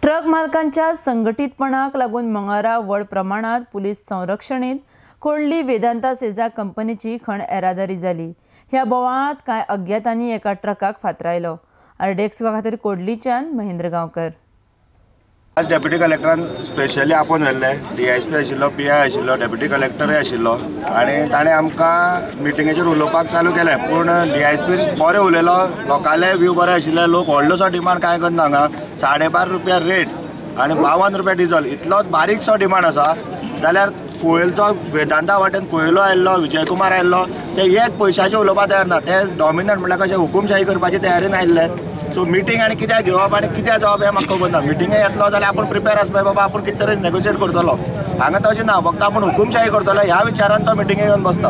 Truck मालकांच्या संघटितपणाक लागून मंगळारा व्हड प्रमाणात पुलीस संरक्षणीत कोडली वेदांता सेजा कंपनीची खण येरादारी जाली। ह्या बोवाळांत कांय अज्ञातांनी एका ट्रकाक फातरायलो। आरडेक्स खातीर कोडलीच्यान महेंद्र गांवकर। आज डेप्युटी कलेक्टरान स्पेशली आपोवन व्हेल्ले, DSP आशिल्लो, PI आशिल्लो, डेप्युटी कलेक्टरूय आशिल्लो आनी ताणें आमकां मिटिंगेचेर उलोवपाक चालू केलें। पूण DSP बरें उलयलो, लोकांले व्यू बरे आशिल्ले, लोक व्हडलोसो डिमांड कांय करना हांगा। 12.5 रुपया रेट आनी 52 रुपया डिझल इतलोच बारीकसो डिमांड आसा। जाल्यार कुयेलचो वेदांता वाटेन कुयेलो आयिल्लो, विजयकुमार आयिल्लो, ते एक पयशाचें उलोवपाक तयार ना। ते डॉमिनंट म्हळ्यार कशें हुकूमशाही करपाचे तयारेन आयिल्ले। सो मिटींग आनी कित्याक घेवप आनी कित्याक जावप हें म्हाका खबर ना। मिटिंगे येतलो जाल्यार आपूण प्रिपेर आसपाय बाबा, आपूण कितें तरी नेगोशिएट करतलो। हांगा तशें ना, फक्त आपूण हुकूमशाही करतलो ह्या विचारान तो मिटिंगेक येवन बसता।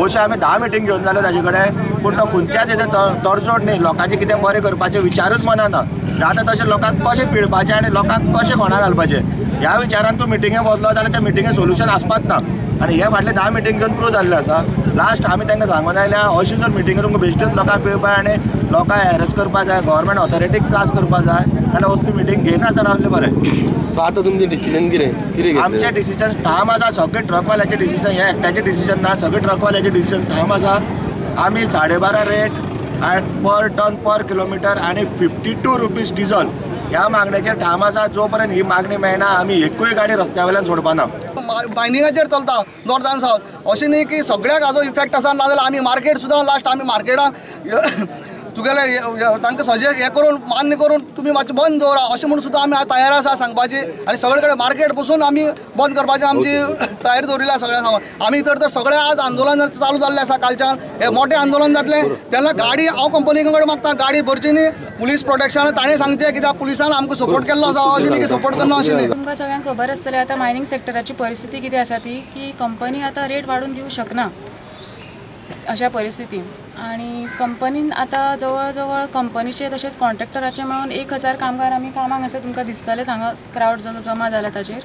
अशें आमी 10 मिटींग घेवन जाल्यो ताजे कडेन, पूण तो खंयच्याच हेजें तडजोड न्ही, लोकांचें कितें बरें करपाचें विचारूच मनान ना। जाता तशें लोकांक कशें पिळपाचें आनी लोकांक कशें कोणा घालपाचें ह्या विचारान तूं मिटिंगेक बसलो जाल्यार त्या मिटिंगेक सोल्युशन आसपाच ना। आनी हे फाटले 10 मिटींग घेवन प्रूव जाल्ले आसा। लास्ट आमी तांकां सांगून आयल्या, अशी जर मिटींग तुमकां बेश्टीच लोकांक पिळपाक आनी लोकांक हॅरेस करपाक जाय, गव्हर्मेंट ऑथॉरिटीक त्रास करपाक जाय जाल्यार असली मिटींग घेयना तर रावल्लें बरें। सो आतां तुमचें डिसिजन कितें आमचें डिसिजन ठाम आसा। सगळे ट्रकवाल्याचें डिसिजन हें एकट्याचें डिसिजन ना, सगळे ट्रकवाल्याचें डिसिजन ठाम आसा। आमी 12.5 रेट पर टन पर किलोमिटर आनी 52 रुपीज डिझल ह्या मागणेचेर ठाम आसा। जो पर्यंत ही मागणी मेळना आमी एकूय गाडी रस्त्या वयल्यान सोडपाना। मायनिंगाचेर चलता नॉर्थ आनी सावथ। अशें न्ही की सगळ्याक हाजो इफेक्ट आसा, नाजाल्यार आमी मार्केट सुद्दां लास्ट आमी मार्केटाक तुगेले तांकां सजेस्ट हें करून मान्य करून तुमी मातशें बंद दवरा अशें म्हणून सुद्दां आमी तयार आसा सांगपाची। आनी सगळे कडेन मार्केट बसून आमी बंद करपाची आमची तयारी दवरिल्ली सगळ्या सांगून। आमी तर सगळे आज आंदोलन चालू जाल्लें आसा। कालच्यान हें मोठें आंदोलन जातलें तेन्ना गाडी हांव कंपनी कडेन मागता गाडी भरची न्ही। पुलीस प्रोटेक्शन ताणें सांगचें, कित्याक पुलिसान आमकां सपोर्ट केल्लो आसा। अशें न्ही की सपोर्ट करना अशें न्ही। तुमकां सगळ्यांक खबर आसतलें आतां मायनिंग सेक्टराची परिस्थिती कितें आसा ती, की कंपनी आतां रेट वाडोवन दिवंक शकना अशा परिस्थितीन। आणि कंपनीन आतां जवळ जवळ कंपनीचे तशेंच कॉन्ट्रॅक्टराचे मेळून 1000 कामगार आमी कामाक आसा। तुमकां दिसतलेंच हांगा क्रावड जमा जाला ताचेर।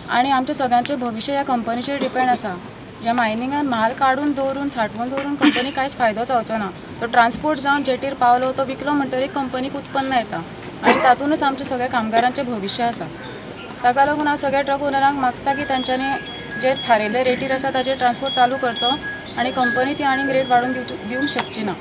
आनी आमचे सगळ्यांचें भविश्य ह्या कंपनीचेर डिपेंड आसा। ह्या मायनिंगान म्हाल काडून दवरून साठवून दवरून कंपनी कांयच फायदो जावचो ना। तो ट्रान्सपोर्ट जावन जेटीर पावलो, तो विकलो म्हणटरी कंपनीक उत्पन्न येता आनी तातूंतच आमचे सगळ्या कामगारांचें भविश्य आसा। ताका लागून हांव सगळ्या ट्रक ओनरांक मागता की तांच्यांनी जे थारिल्ले रेटीर आसा ताचेर ट्रान्सपोर्ट चालू करचो आनी कंपनी ती आनीक रेट वाडोवन दिवंक शकची ना।